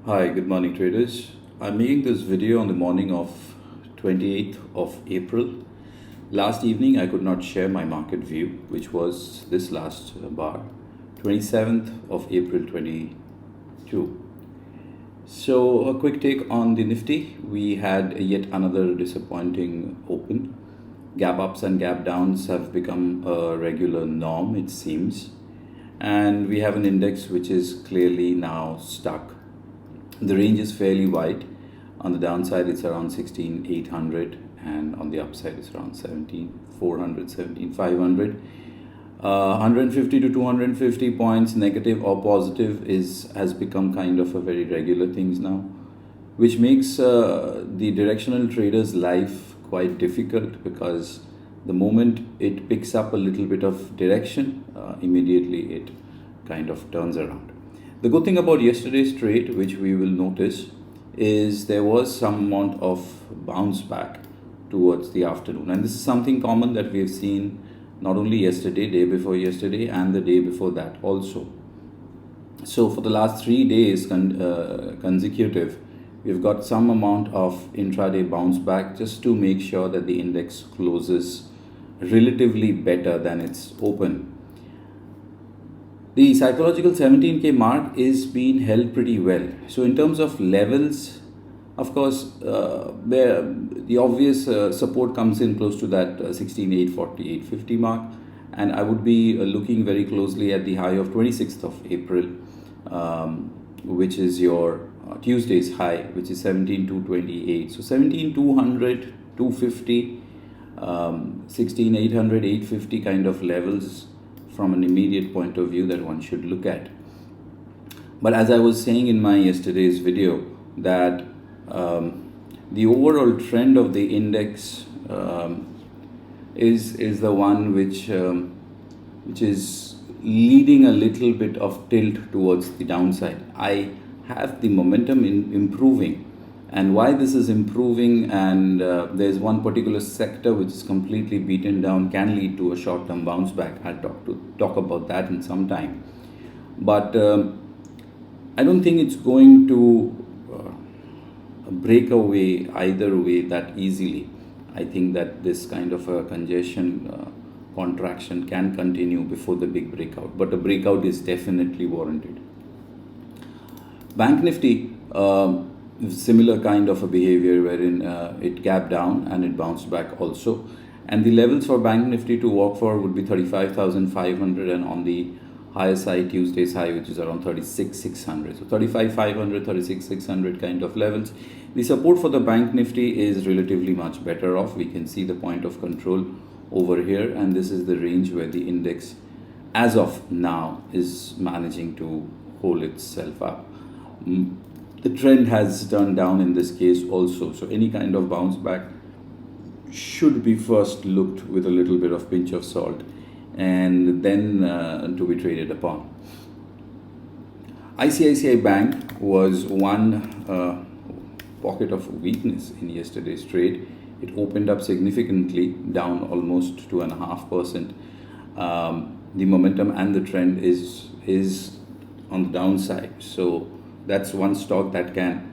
Hi, good morning traders. I'm making this video on the morning of 28th of April. Last evening I could not share my market view, which was this last bar, 27th of April 22. So a quick take on the Nifty. We had yet another disappointing open. Gap ups and gap downs have become a regular norm, it seems. And we have an index which is clearly now stuck. The range is fairly wide. On the downside, it's around 16,800, and on the upside, it's around 17,400, 17,500. 150 to 250 points, negative or positive, has become kind of a very regular things now, which makes the directional traders' life quite difficult because the moment it picks up a little bit of direction, immediately it kind of turns around. The good thing about yesterday's trade, which we will notice, is there was some amount of bounce back towards the afternoon. And this is something common that we have seen not only yesterday, day before yesterday, and the day before that also. So for the last 3 days consecutive, we've got some amount of intraday bounce back just to make sure that the index closes relatively better than its open. The psychological 17K mark is being held pretty well. So in terms of levels, of course, the obvious support comes in close to that 16,840, 850 mark. And I would be looking very closely at the high of 26th of April, which is your Tuesday's high, which is 17,228. So 17,200, 250, 16,800, 850 kind of levels from an immediate point of view that one should look at. But as I was saying in my yesterday's video, that the overall trend of the index is the one which is leading a little bit of tilt towards the downside. I have the momentum in improving, and why this is improving, and there's one particular sector which is completely beaten down, can lead to a short-term bounce back. I'll talk about that in some time. But I don't think it's going to break away either way that easily. I think that this kind of a congestion contraction can continue before the big breakout, but a breakout is definitely warranted. Bank Nifty, similar kind of a behavior wherein it gapped down and it bounced back also. And the levels for Bank Nifty to walk for would be 35,500, and on the higher side, Tuesday's high, which is around 36,600. So 35,500, 36,600 kind of levels. The support for the Bank Nifty is relatively much better off. We can see the point of control over here, and this is the range where the index, as of now, is managing to hold itself up. The trend has turned down in this case also, so any kind of bounce back should be first looked with a little bit of pinch of salt, and then to be traded upon. ICICI Bank was one pocket of weakness in yesterday's trade. It opened up significantly, down almost 2.5%. The momentum and the trend is on the downside, so that's one stock that can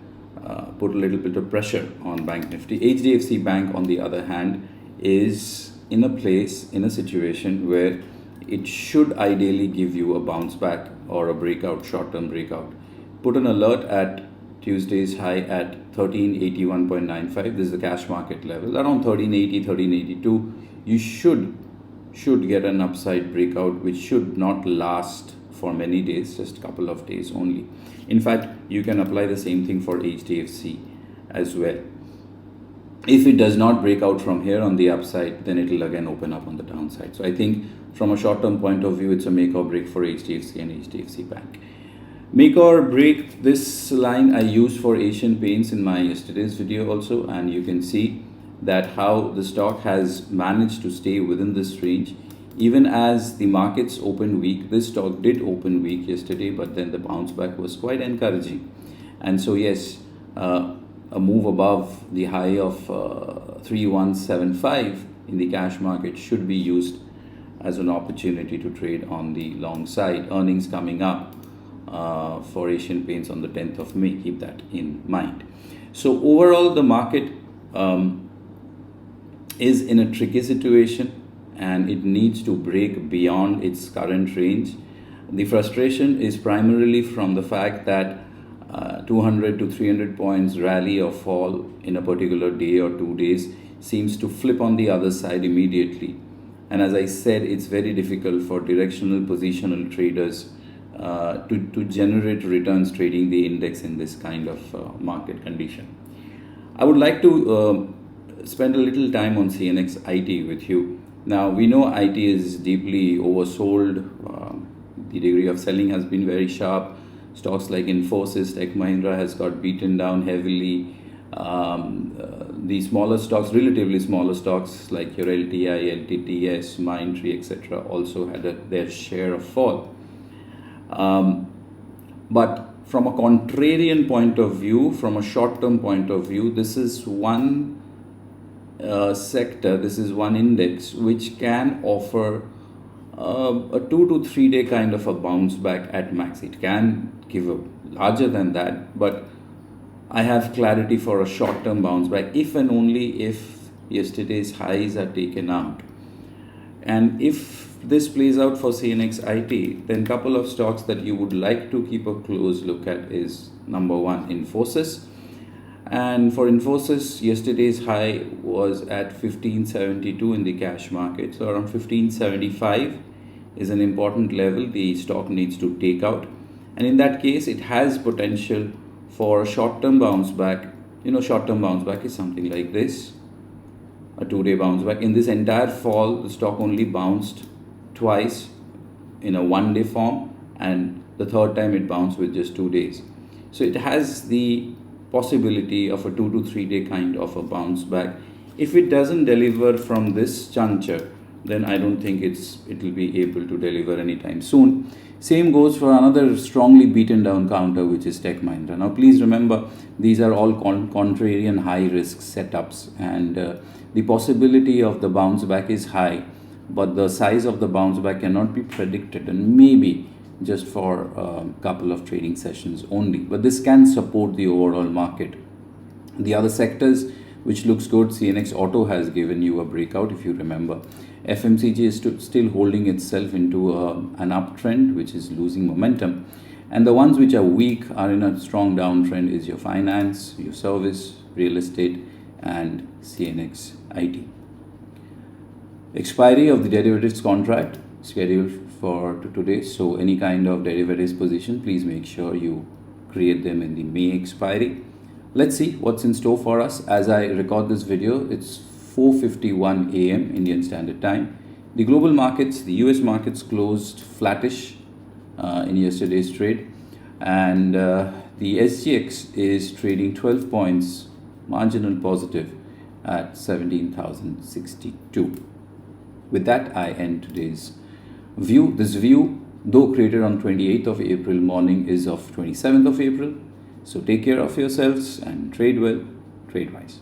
put a little bit of pressure on Bank Nifty. HDFC Bank, on the other hand, is in a situation where it should ideally give you a bounce back or a breakout, short-term breakout. Put an alert at Tuesday's high at 1381.95. This is the cash market level. Around 1380, 1382, you should get an upside breakout, which should not last for many days, just a couple of days only. In fact, you can apply the same thing for HDFC as well. If it does not break out from here on the upside, then it will again open up on the downside. So I think from a short-term point of view, it's a make or break for HDFC and HDFC Bank. Make or break, this line I used for Asian Paints in my yesterday's video also, and you can see that how the stock has managed to stay within this range. Even as the markets opened weak, this stock did open weak yesterday, but then the bounce back was quite encouraging. And so yes, a move above the high of 3175 in the cash market should be used as an opportunity to trade on the long side. Earnings coming up for Asian Paints on the 10th of May. Keep that in mind. So overall, the market is in a tricky situation and it needs to break beyond its current range. The frustration is primarily from the fact that 200 to 300 points rally or fall in a particular day or 2 days seems to flip on the other side immediately. And as I said, it's very difficult for directional positional traders to generate returns trading the index in this kind of market condition. I would like to spend a little time on CNXIT with you. Now, we know IT is deeply oversold. The degree of selling has been very sharp. Stocks like Infosys, Tech Mahindra has got beaten down heavily. The smaller stocks, relatively smaller stocks like your LTI, LTTS, Mindtree, etc. also had their share of fall. But from a contrarian point of view, from a short-term point of view, this is one sector, this is one index which can offer a 2 to 3 day kind of a bounce back at max. It can give a larger than that, but I have clarity for a short-term bounce back if and only if yesterday's highs are taken out. And if this plays out for CNXIT, then a couple of stocks that you would like to keep a close look at is number one, Infosys. And for Infosys, yesterday's high was at 1572 in the cash market. So around 1575 is an important level the stock needs to take out. And in that case, it has potential for a short-term bounce back. You know, short-term bounce back is something like this, a 2-day bounce back. In this entire fall, the stock only bounced twice in a 1-day form, and the third time it bounced with just 2 days. So it has the possibility of a 2 to 3 day kind of a bounce back. If it doesn't deliver from this juncture, then I don't think it will be able to deliver anytime soon. Same goes for another strongly beaten down counter, which is Tech Mahindra. Now please remember, these are all contrarian high risk setups, and the possibility of the bounce back is high, but the size of the bounce back cannot be predicted, and maybe just for a couple of trading sessions only. But this can support the overall market. The other sectors which looks good, CNX Auto has given you a breakout, if you remember. FMCG is still holding itself into an uptrend, which is losing momentum. And the ones which are weak are in a strong downtrend is your finance, your service, real estate, and CNXIT. Expiry of the derivatives contract scheduled for today. So any kind of derivatives position, please make sure you create them in the May expiry. Let's see what's in store for us. As I record this video, it's 4:51 a.m. Indian Standard Time. The global markets, the US markets closed flattish in yesterday's trade, and the SGX is trading 12 points marginal positive at 17,062. With that, I end today's view. This view, though created on 28th of April morning, is of 27th of April. So take care of yourselves and trade well, trade wise.